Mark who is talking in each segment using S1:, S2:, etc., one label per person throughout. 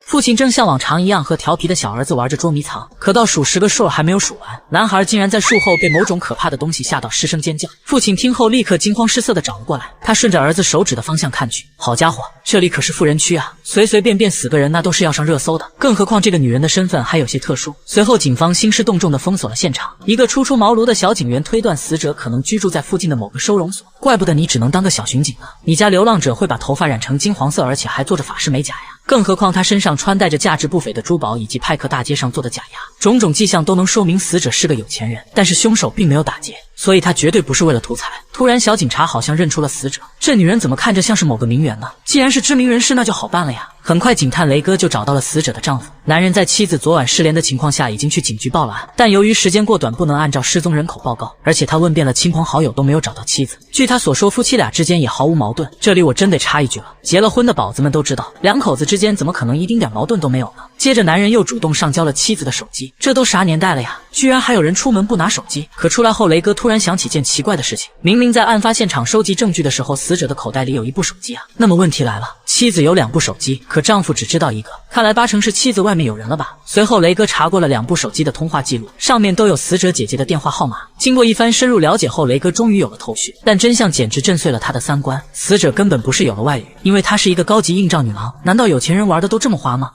S1: 父亲正像往常一样和调皮的小儿子玩着捉迷藏，可到数10个数还没有数完，男孩竟然在树后被某种可怕的东西吓到失声尖叫。父亲听后立刻惊慌失色地找了过来，他顺着儿子手指的方向看去，好家伙，这里可是富人区啊，随随便便死个人那都是要上热搜的，更何况这个女人的身份还有些特殊。随后警方兴师动众地封锁了现场，一个初出茅庐的小警员推断死者可能居住在附近的某个收容所，怪不得你只能当个小巡警呢，你家流浪者会把头发染成金黄色，而且还做着法式美甲呀。更何况他身上穿戴着价值不菲的珠宝以及派克大街上做的假牙，种种迹象都能说明死者是个有钱人，但是凶手并没有打劫，所以他绝对不是为了图财。突然小警察好像认出了死者，这女人怎么看着像是某个名媛呢？既然是知名人士那就好办了呀。很快警探雷哥就找到了死者的丈夫，男人在妻子昨晚失联的情况下已经去警局报了案，但由于时间过短不能按照失踪人口报告，而且他问遍了亲朋好友都没有找到妻子。据他所说夫妻俩之间也毫无矛盾，这里我真得插一句了，结了婚的宝子们都知道，两口子之间怎么可能一丁点矛盾都没有呢？接着男人又主动上交了妻子的手机，这都啥年代了呀，居然还有人出门不拿手机。可出来后雷哥突然想起件奇怪的事情，明明在案发现场收集证据的时候死者的口袋里有1部手机啊，那么问题来了，妻子有2部手机，可丈夫只知道1个，看来8成是妻子外面有人了吧。随后雷哥查过了2部手机的通话记录，上面都有死者姐姐的电话号码。经过一番深入了解后，雷哥终于有了头绪，但真相简直震碎了他的3观。死者根本不是有了外遇，因为她是一个高级应召女郎，难道有钱人玩的都这么花吗？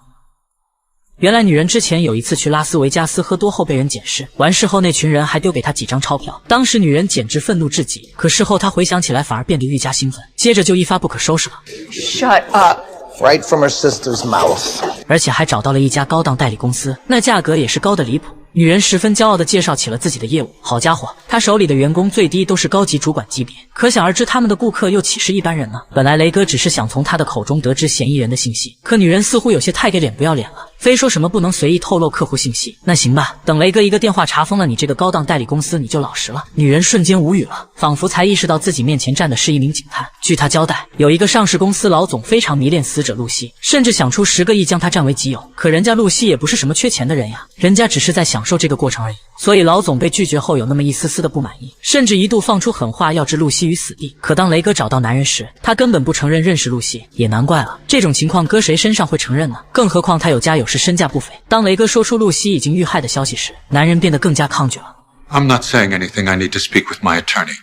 S1: 原来女人之前有一次去拉斯维加斯喝多后被人捡尸，完事后那群人还丢给她几张钞票，当时女人简直愤怒至极，可事后她回想起来反而变得愈加兴奋，接着就一发不可收拾了。
S2: Shut up. Right from her sister's mouth.
S1: 而且还找到了一家高档代理公司，那价格也是高的离谱。女人十分骄傲地介绍起了自己的业务，好家伙，她手里的员工最低都是高级主管级别，可想而知他们的顾客又岂是一般人呢？本来雷哥只是想从她的口中得知嫌疑人的信息，可女人似乎有些太给脸不要脸了，非说什么不能随意透露客户信息。那行吧，等雷哥一个电话查封了你这个高档代理公司，你就老实了。女人瞬间无语了，仿佛才意识到自己面前站的是一名警探。据她交代，有一个上市公司老总非常迷恋死者露西，甚至想出10个亿将她占为己有，可人家露西也不是什么缺钱的人呀，人家只是在享受这个过程而已。所以老总被拒绝后有那么一丝丝的不满意，甚至一度放出狠话要置露西于死地。可当雷哥找到男人时，他根本不承认认识露西，也难怪了，这种情况搁谁身上会承认呢？更何况他有家有室，身价不菲。当雷哥说出露西已经遇害的消息时，男人变得更加抗拒了。
S3: I'm not saying anything. I need to speak with my attorney.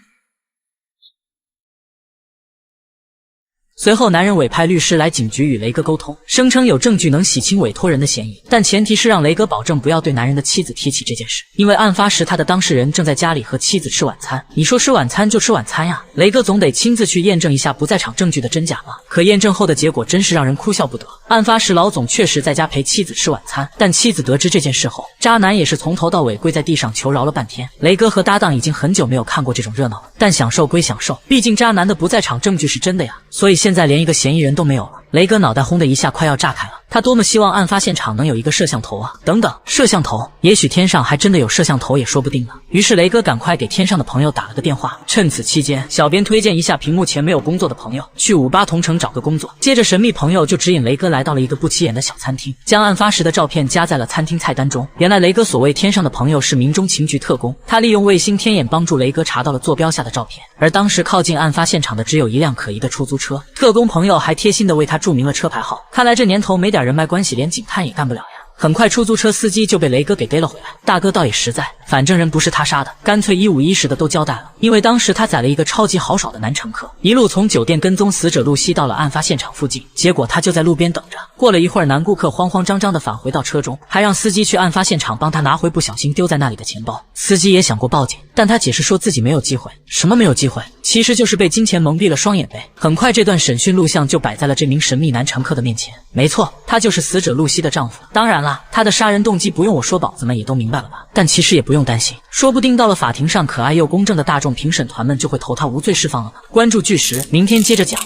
S1: 随后男人委派律师来警局与雷哥沟通，声称有证据能洗清委托人的嫌疑，但前提是让雷哥保证不要对男人的妻子提起这件事，因为案发时他的当事人正在家里和妻子吃晚餐。你说吃晚餐就吃晚餐呀，雷哥总得亲自去验证一下不在场证据的真假嘛。可验证后的结果真是让人哭笑不得。案发时老总确实在家陪妻子吃晚餐，但妻子得知这件事后，渣男也是从头到尾跪在地上求饶了半天。雷哥和搭档已经很久没有看过这种热闹了，但享受归享受，毕竟渣男的不在场证据是真的呀，所以现在连一个嫌疑人都没有了。雷哥脑袋轰的一下快要炸开了，他多么希望案发现场能有一个摄像头啊！等等，摄像头，也许天上还真的有摄像头也说不定呢。于是雷哥赶快给天上的朋友打了个电话，趁此期间，小编推荐一下屏幕前没有工作的朋友去58同城找个工作。接着神秘朋友就指引雷哥来到了一个不起眼的小餐厅，将案发时的照片加在了餐厅菜单中。原来雷哥所谓天上的朋友是民中情局特工，他利用卫星天眼帮助雷哥查到了坐标下的照片，而当时靠近案发现场的只有一辆可疑的出租车，特工朋友还贴心的为他注明了车牌号。看来这年头没点人脉关系，连警探也干不了呀。很快出租车司机就被雷哥给逮了回来，大哥倒也实在，反正人不是他杀的，干脆一五一十的都交代了。因为当时他载了一个超级豪爽的男乘客，一路从酒店跟踪死者露西到了案发现场附近，结果他就在路边等着。过了一会儿，男顾客慌慌张张的返回到车中，还让司机去案发现场帮他拿回不小心丢在那里的钱包。司机也想过报警，但他解释说自己没有机会。什么没有机会？其实就是被金钱蒙蔽了双眼呗。很快这段审讯录像就摆在了这名神秘男乘客的面前，没错，他就是死者露西的丈夫。当然啦，他的杀人动机不用我说，宝子们也都明白了吧？但其实也不用担心，说不定到了法庭上，可爱又公正的大众评审团们就会投他无罪释放了呢。关注巨石，明天接着讲。